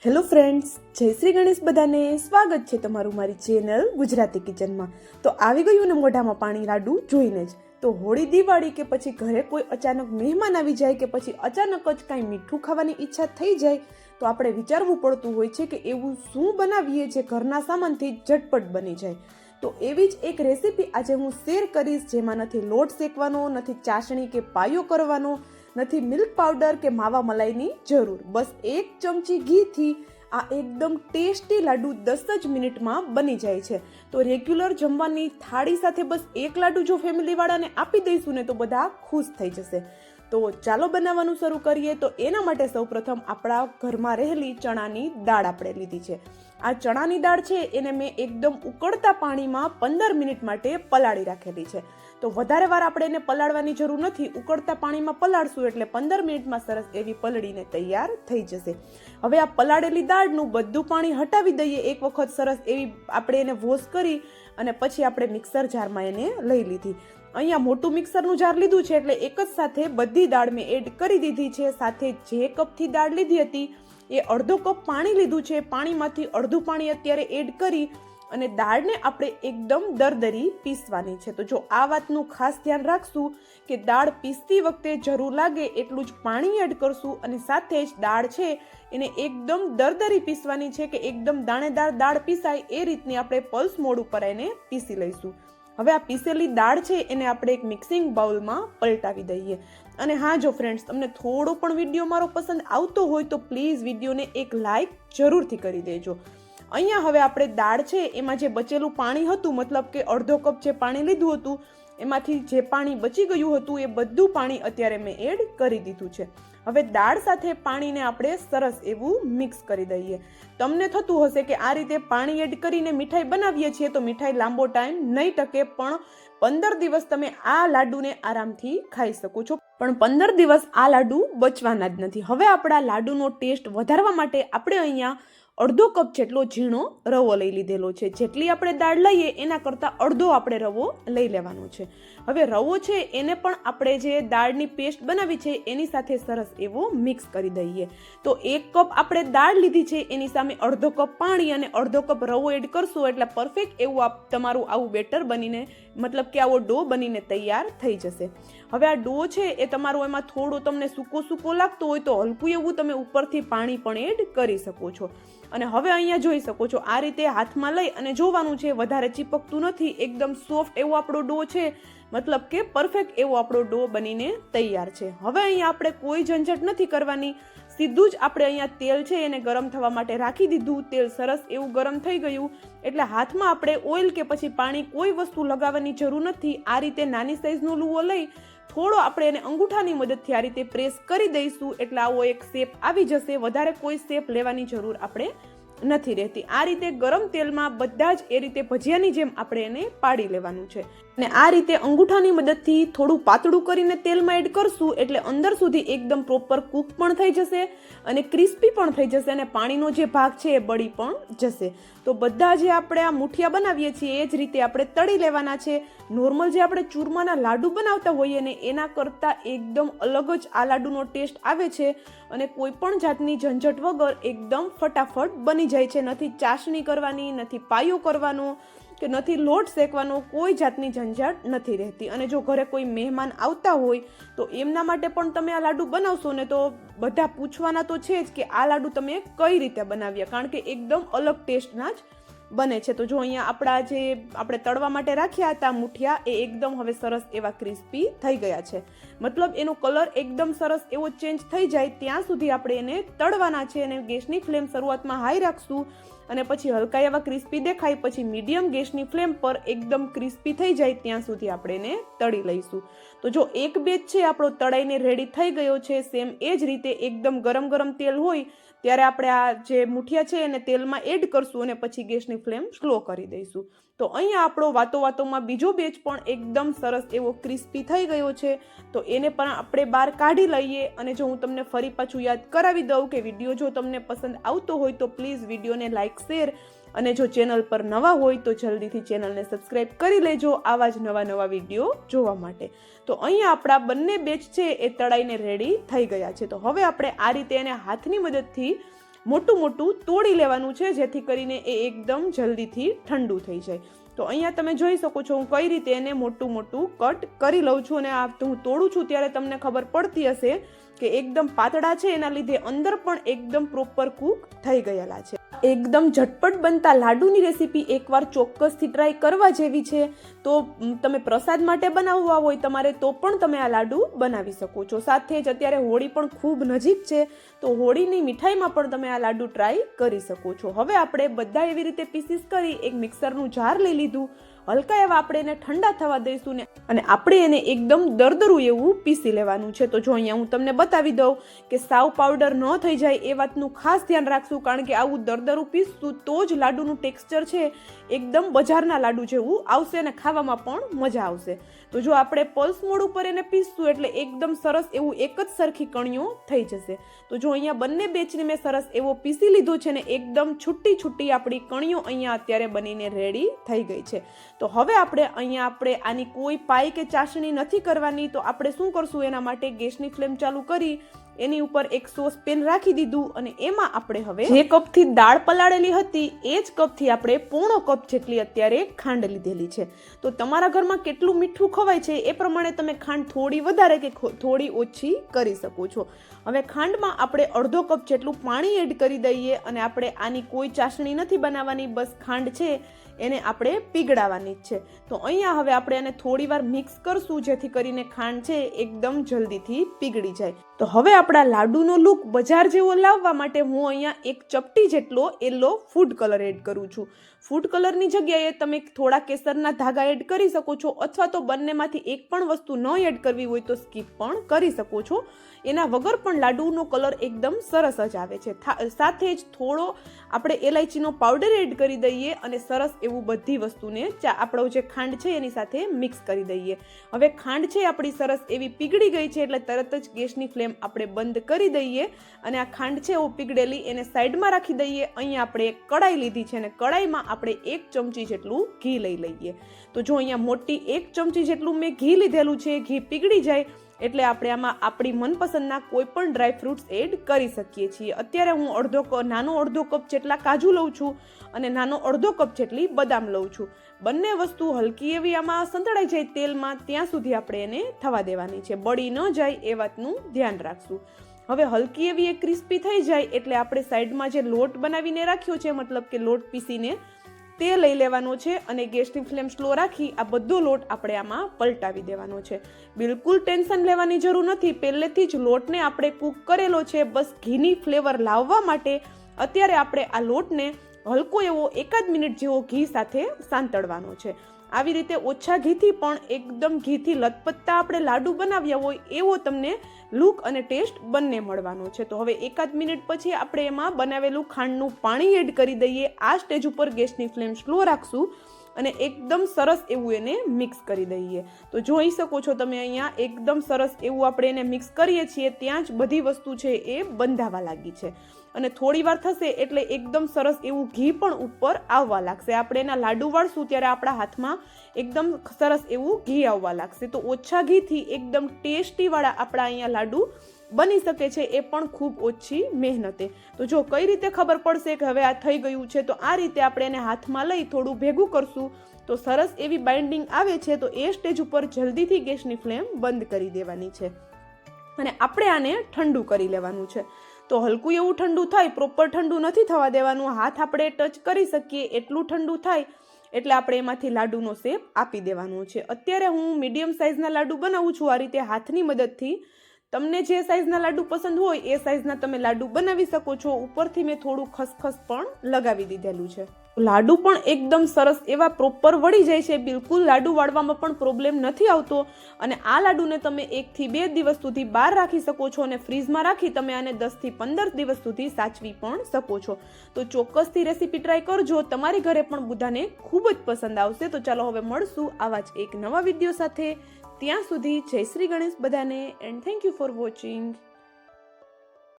Hello friends, જય શ્રી ગણેશ. બધાને સ્વાગત છે તમારું મારી ચેનલ ગુજરાતી કિચનમાં. તો આવી ગયું ને મોઢામાં પાણી લાડુ જોઈને જ. તો હોળી, દિવાળી કે પછી ઘરે કોઈ અચાનક મહેમાન આવી જાય કે પછી અચાનક જ કાંઈ મીઠું ખાવાની ઈચ્છા થઈ જાય તો આપણે વિચારવું પડતું હોય છે કે એવું શું બનાવીએ જે ઘરના સામાનથી ઝટપટ બની જાય. તો એવી જ એક રેસીપી આજે હું શેર કરીશ, જેમાં નથી લોટ શેકવાનો, નથી ચાસણી કે પાયો કરવાનો, નથી મિલ્ક પાવડર કે માવા મલાઈની જરૂર. બસ એક ચમચી ઘીથી આ એકદમ ટેસ્ટી લાડુ 10 જ મિનિટમાં બની જાય છે. તો રેગ્યુલર જમવાની થાળી સાથે બસ એક લાડુ જો ફેમિલી વાળાને આપી દઈશું ને તો બધા ખુશ થઈ જશે. તો ચાલો બનાવવાનું શરૂ કરીએ. તો એના માટે સૌપ્રથમ આપણા ઘરમાં રહેલી ચણાની દાળ આપણે લીધી છે. આ ચણાની દાળ છે એને મેં એકદમ ઉકળતા પાણીમાં 15 મિનિટ માટે પલાળી રાખેલી છે. તો વધારે વાર આપણે એને પલાળવાની જરૂર નથી. ઉકળતા પાણીમાં પલાળશું એટલે 15 મિનિટમાં સરસ એવી પલળીને તૈયાર થઈ જશે. હવે આ પલાળેલી દાળનું બધું પાણી હટાવી દઈએ. એક વખત સરસ એવી આપણે એને વોશ કરી અને પછી આપણે મિક્સર જારમાં એને લઈ લીધી. અહીંયા મોટું મિક્સરનું જાર લીધું છે એટલે એક જ સાથે બધી દાળ મેં એડ કરી દીધી છે. સાથે જે કપથી દાળ લીધી હતી એ અડધો કપ પાણી લીધું છે. પાણીમાંથી અડધું પાણી અત્યારે એડ કરી અને દાળને આપણે એકદમ દરદરી પીસવાની છે. તો જો આ વાતનું ખાસ ધ્યાન રાખશું કે દાળ પીસતી વખતે જરૂર લાગે એટલું જ પાણી એડ કરશું અને સાથે જ દાળ છે એને એકદમ દરદરી પીસવાની છે કે એકદમ દાણેદાર દાળ પીસાય એ રીતની આપણે પલ્સ મોડ ઉપર એને પીસી લઈશું. હવે આ પીસેલી દાળ છે એને આપણે એક મિક્સિંગ બાઉલમાં પલટાવી દઈએ. અને હા, જો ફ્રેન્ડ્સ તમને થોડો પણ વિડીયો મારો પસંદ આવતો હોય તો પ્લીઝ વિડીયોને એક લાઈક જરૂરથી કરી દેજો. અહીંયા હવે આપણે દાળ છે એમાં જે બચેલું પાણી હતું, મતલબ કે અડધો કપ જે પાણી લીધું હતું એમાંથી જે પાણી બચી ગયું હતું એ બધું પાણી અત્યારે મેં એડ કરી દીધું છે. હવે દાળ સાથે પાણીને આપણે સરસ એવું મિક્સ કરી દઈએ. તમને થતું હશે કે આ રીતે પાણી એડ કરીને મીઠાઈ બનાવીએ છીએ તો મીઠાઈ લાંબો ટાઈમ નહીં ટકે, પણ 15 દિવસ તમે આ લાડુને આરામથી ખાઈ શકો છો. પણ 15 દિવસ આ લાડુ બચવાના જ નથી. હવે આપણા લાડુનો ટેસ્ટ વધારવા માટે આપણે અહીંયા અડધો કપ જેટલો ઝીણો રવો લઈ લીધેલો છે. જેટલી આપણે દાળ લઈએ એના કરતાં અડધો આપણે રવો લઈ લેવાનો છે. હવે રવો છે એને પણ આપણે જે દાળની પેસ્ટ બનાવી છે એની સાથે સરસ એવો મિક્સ કરી દઈએ. તો 1 કપ આપણે દાળ લીધી છે એની સામે અડધો કપ પાણી અને અડધો કપ રવો એડ કરશો એટલે પરફેક્ટ એવું તમારું આવું બેટર બનીને, મતલબ કે આવો ડો બનીને તૈયાર થઈ જશે. હવે આ ડો છે એ તમારો એમાં થોડો તમને સૂકો લાગતો હોય તો હલકું એવું તમે ઉપરથી પાણી પણ એડ કરી શકો છો. અને હવે અહીંયા જોઈ શકો છો આ રીતે હાથમાં લઈ અને જોવાનું છે, વધારે ચીપકતું નથી, એકદમ સોફ્ટ એવો આપણો ડો છે, મતલબ કે પરફેક્ટ એવો આપણો ડો બનીને તૈયાર છે. હવે અહીંયા આપણે કોઈ ઝંઝટ નથી કરવાની. સીધું જ આપણે અહીંયા તેલ છે એને ગરમ થવા માટે રાખી દીધું. તેલ સરસ એવું ગરમ થઈ ગયું એટલે હાથમાં આપણે ઓઇલ કે પછી પાણી કોઈ વસ્તુ લગાવવાની જરૂર નથી. આ રીતે નાની સાઈઝનો લુવો લઈ થોડો આપણે એને અંગૂઠાની મદદથી આ રીતે પ્રેસ કરી દઈશું એટલે આવો એક શેપ આવી જશે. વધારે કોઈ શેપ લેવાની જરૂર આપણે નથી રહેતી. આ રીતે ગરમ તેલમાં બધા જ એ રીતે ભજીયાની જેમ આપણે એને પાડી લેવાનું છે. અને આ રીતે અંગૂઠાની મદદથી થોડું પાતળું કરીને તેલમાં એડ કરશું એટલે અંદર સુધી એકદમ પ્રોપર કૂક પણ થઈ જશે અને ક્રિસ્પી પણ થઈ જશે અને પાણીનો જે ભાગ છે એ બળી પણ જશે. તો બધા જે આપણે આ મુઠિયા બનાવીએ છીએ એ જ રીતે આપણે તળી લેવાના છે. નોર્મલ જે આપણે ચૂરમાના લાડુ બનાવતા હોઈએ ને એના કરતાં એકદમ અલગ જ આ લાડુનો ટેસ્ટ આવે છે અને કોઈ પણ જાતની ઝંઝટ વગર એકદમ ફટાફટ બની જાય છે. નથી ચાસણી કરવાની, નથી પાયો કરવાનો કે નથી લોટ શેકવાનો, કોઈ જાતની ઝંઝટ નથી રહેતી. અને જો ઘરે કોઈ મહેમાન આવતા હોય તો એમના માટે પણ તમે આ લાડુ બનાવશો ને તો બધા પૂછવાના તો છે જ કે આ લાડુ તમે કઈ રીતે બનાવ્યા, કારણ કે એકદમ અલગ ટેસ્ટના જ બને છે. તો જો અહીંયા આપણા જે આપણે તળવા માટે રાખ્યા હતા મુઠિયા એ એકદમ હવે સરસ એવા ક્રિસ્પી થઈ ગયા છે. મતલબ એનો કલર એકદમ સરસ એવો ચેન્જ થઈ જાય ત્યાં સુધી આપણે એને તળવાના છે. અને ગેસની ફ્લેમ શરૂઆતમાં હાઈ રાખશું અને પછી હલકા એવા ક્રિસ્પી દેખાય પછી મીડિયમ ગેસની ફ્લેમ પર એકદમ ક્રિસ્પી થઈ જાય ત્યાં સુધી આપણે એને તળી લઈશું. તો જો એક બેચ છે આપણો તળાઈને રેડી થઈ ગયો છે. સેમ એ જ રીતે એકદમ ગરમ તેલ હોય ત્યારે આપણે આ જે મુઠિયા છે એને તેલમાં એડ કરશું અને પછી ગેસની ફ્લેમ સ્લો કરી દઈશું. તો અહીંયા આપણો વાતોમાં બીજો બેચ પણ એકદમ સરસ એવો ક્રિસ્પી થઈ ગયો છે. તો એને પણ આપણે બહાર કાઢી લઈએ. અને જો હું તમને ફરી પાછું યાદ કરાવી દઉં કે વિડીયો જો તમને પસંદ આવતો હોય તો પ્લીઝ વિડીયોને લાઇક, શેર અને જો ચેનલ પર નવા હોય તો જલ્દીથી ચેનલને સબસ્ક્રાઇબ કરી લેજો આવા જ નવા વિડીયો જોવા માટે. તો અહીંયા આપણા બંને બેચ છે એ તળાઈને રેડી થઈ ગયા છે. તો હવે આપણે આ રીતે એને હાથની મદદથી મોટું મોટું તોડી લેવાનું છે, જેથી કરીને એ એકદમ જલ્દીથી ઠંડુ થઈ જાય. તો અહીંયા તમે જોઈ શકો છો હું કઈ રીતે એને મોટું મોટું કટ કરી લઉં છું. અને આ હું તોડું છું ત્યારે તમને ખબર પડતી હશે કે એકદમ પાતળા છે, એના લીધે અંદર પણ એકદમ પ્રોપર કૂક થઈ ગયેલા છે. એકદમ ઝટપટ બનતા લાડુની રેસીપી એકવાર ચોક્કસથી ટ્રાય કરવા જેવી છે. તો તમે પ્રસાદ માટે બનાવવા હોય તમારે તો પણ તમે આ લાડુ બનાવી શકો છો. સાથે જ અત્યારે હોળી પણ ખૂબ નજીક છે, તો હોળીની મીઠાઈમાં પણ તમે આ લાડુ ટ્રાય કરી શકો છો. હવે આપણે બધા એવી રીતે પીસીસ કરી એક મિક્સરનું જાર લઈ લીધું. હલકા એવા આપણે એને ઠંડા થવા દઈશું ને અને આપણે એને એકદમ દરદરું એવું પીસી લેવાનું છે. તો જો અહીંયા હું તમને બતાવી દઉં કે સાવ પાવડર ન થઈ જાય એ વાતનું ખાસ ધ્યાન રાખશું, કારણ કે આવું દરદરું પીસશું તો જ લાડુનું ટેક્સચર છે એકદમ બજારના લાડુ જેવું આવશે અને ખાવામાં પણ મજા આવશે. તો જો આપણે પલ્સ મોડ ઉપર એને પીસશું એટલે એકદમ સરસ એવું એક જ સરખી કણીઓ થઈ જશે. તો જો અહીંયા બંને બેચને મેં સરસ એવો પીસી લીધો છે ને એકદમ છૂટી છૂટી આપણી કણીઓ અહીંયા અત્યારે બનીને રેડી થઈ ગઈ છે. તો હવે આપણે આની કોઈ પાઈ કે ચાસણી નથી કરવાની. તો આપણે શું કરશું, એના માટે ગેસની ફ્લેમ ચાલુ કરી એની ઉપર એક સોસ પેન રાખી દીધું અને એમાં આપણે હવે જે કપથી દાળ પલાળેલી હતી એ જ કપથી આપણે પોણો કપ જેટલી અત્યારે ખાંડ લીધેલી છે. તો તમારા ઘરમાં કેટલું મીઠું ખવાય છે એ પ્રમાણે તમે ખાંડ થોડી વધારે કે થોડી ઓછી કરી શકો છો. હવે ખાંડમાં આપણે અડધો કપ જેટલું પાણી એડ કરી દઈએ અને આપણે આની કોઈ ચાસણી નથી બનાવવાની, બસ ખાંડ છે એને આપણે પીગળાવવાની જ છે. તો અહીંયા હવે આપણે એને થોડી વાર મિક્સ કરશું જેથી કરીને ખાંડ છે એકદમ જલ્દીથી પીગળી જાય. તો હવે આપણા લાડુનો લુક બજાર જેવો લાવવા માટે હું અહીંયા એક ચપટી જેટલો યલો ફૂડ કલર એડ કરું છું. ફૂડ કલરની જગ્યાએ તમે થોડા કેસરના ધાગા એડ કરી શકો છો, અથવા તો બંનેમાંથી એક પણ વસ્તુ ન એડ કરવી હોય તો સ્કીપ પણ કરી શકો છો. એના વગર પણ લાડુનો કલર એકદમ સરસ જ આવે છે. સાથે જ થોડો આપણે એલાયચીનો પાવડર એડ કરી દઈએ અને સરસ એવું બધી વસ્તુને આપણો જે ખાંડ છે એની સાથે મિક્સ કરી દઈએ. હવે ખાંડ છે આપણી સરસ એવી પીગળી ગઈ છે એટલે તરત જ ગેસની ફ્લેમ આપણે બંધ કરી દઈએ અને આ ખાંડ છે પીગળેલી એને સાઈડમાં રાખી દઈએ. અહીંયા આપણે એક કડાઈ લીધી છે અને કડાઈમાં આપણે 1 ચમચી જેટલું ઘી લઈ લઈએ. તો જો અહીંયા મોટી 1 ચમચી જેટલું મેં ઘી લીધેલું છે. ઘી પીગળી જાય એટલે આપણે આમાં આપણી મનપસંદના કોઈ પણ ડ્રાય ફ્રૂટ્સ એડ કરી શકીએ છીએ. અત્યારે હું નાનો અડધો કપ જેટલા કાજુ લઉં છું અને નાનો અડધો કપ જેટલી બદામ લઉં છું. બંને વસ્તુ હલકી એવી આમાં સંતળાઈ જાય તેલમાં ત્યાં સુધી આપણે એને થવા દેવાની છે. બળી ન જાય એ વાતનું ધ્યાન રાખશું. હવે હલકી એવી એ ક્રિસ્પી થઈ જાય એટલે આપણે સાઈડમાં જે લોટ બનાવીને રાખ્યો છે, મતલબ કે લોટ પીસીને તે લઈ લેવાનો છે અને ગેસની ફ્લેમ સ્લો રાખી આ બધો લોટ આપણે આમાં પલટાવી દેવાનો છે. બિલકુલ ટેન્શન લેવાની જરૂર નથી. પહેલેથી જ લોટને આપણે કૂક કરેલો છે. બસ ઘીની ફ્લેવર લાવવા માટે અત્યારે આપણે આ લોટને હલકો એવો 1 મિનિટ જેવો ઘી સાથે સાંતળવાનો છે. આવી રીતે ઓછા ઘીથી પણ એકદમ ઘીથી લથપથતા આપણે લાડુ બનાવ્યા હોય એવો તમને લુક અને ટેસ્ટ બંને મળવાનો છે. તો હવે 1 મિનિટ પછી આપણે એમાં બનાવેલું ખાંડનું પાણી એડ કરી દઈએ. આ સ્ટેજ ઉપર ગેસની ફ્લેમ સ્લો રાખશું અને એકદમ સરસ એવું એને મિક્સ કરી દઈએ. તો જોઈ શકો છો તમે અહીંયા એકદમ સરસ એવું આપણે એને મિક્સ કરીએ છીએ ત્યાં જ બધી વસ્તુ છે એ બંધાવા લાગી છે અને થોડી વાર થશે એટલે એકદમ સરસ એવું ઘી પણ ઉપર આવવા લાગશે. આપણે એના લાડુ વાળશું ત્યારે આપણા હાથમાં એકદમ સરસ એવું ઘી આવવા લાગશે. તો ઓછા ઘીથી એકદમ ટેસ્ટી વાળા આપણા અહીંયા લાડુ બની શકે છે, એ પણ ખૂબ ઓછી મહેનતે. તો જો કઈ રીતે ખબર પડશે કે હવે આ થઈ ગયું છે, તો આ રીતે આપણે એને હાથમાં લઈ થોડું ભેગું કરશું તો સરસ એવી બાઇન્ડિંગ આવે છે. તો એ સ્ટેજ ઉપર જલ્દીથી ગેસની ફ્લેમ બંધ કરી દેવાની છે અને આપણે આને ઠંડુ કરી લેવાનું છે. તો હલકું એવું ઠંડુ થાય, પ્રોપર ઠંડુ નથી થવા દેવાનું. હાથ આપણે ટચ કરી શકીએ એટલું ઠંડુ થાય એટલે આપણે એમાંથી લાડુનો શેપ આપી દેવાનો છે. અત્યારે હું મીડિયમ સાઇઝના લાડુ બનાવું છું આ રીતે હાથની મદદથી. તમને જે સાઇઝના લાડુ પસંદ હોય એ સાઇઝના તમે લાડુ બનાવી શકો છો. ઉપરથી મેં થોડું ખસખસ પણ લગાવી દીધેલું છે. લાડુ પણ એકદમ સરસ એવા પ્રોપર વળી જાય છે. બિલકુલ લાડુ વાળવામાં પણ પ્રોબ્લેમ નથી આવતો અને આ લાડુને તમે 1 થી 2 દિવસ સુધી બહાર રાખી શકો છો અને ફ્રીઝમાં રાખી તમે આને 10 થી 15 દિવસ સુધી સાચવી પણ શકો છો. તો ચોક્કસથી રેસીપી ટ્રાય કરજો. તમારી ઘરે પણ બધાને ખૂબ જ પસંદ આવશે. તો ચાલો હવે મળશું આવા જ એક નવા વિડીયો સાથે. ત્યાં સુધી જય શ્રી ગણેશ બધાને and thank you for watching.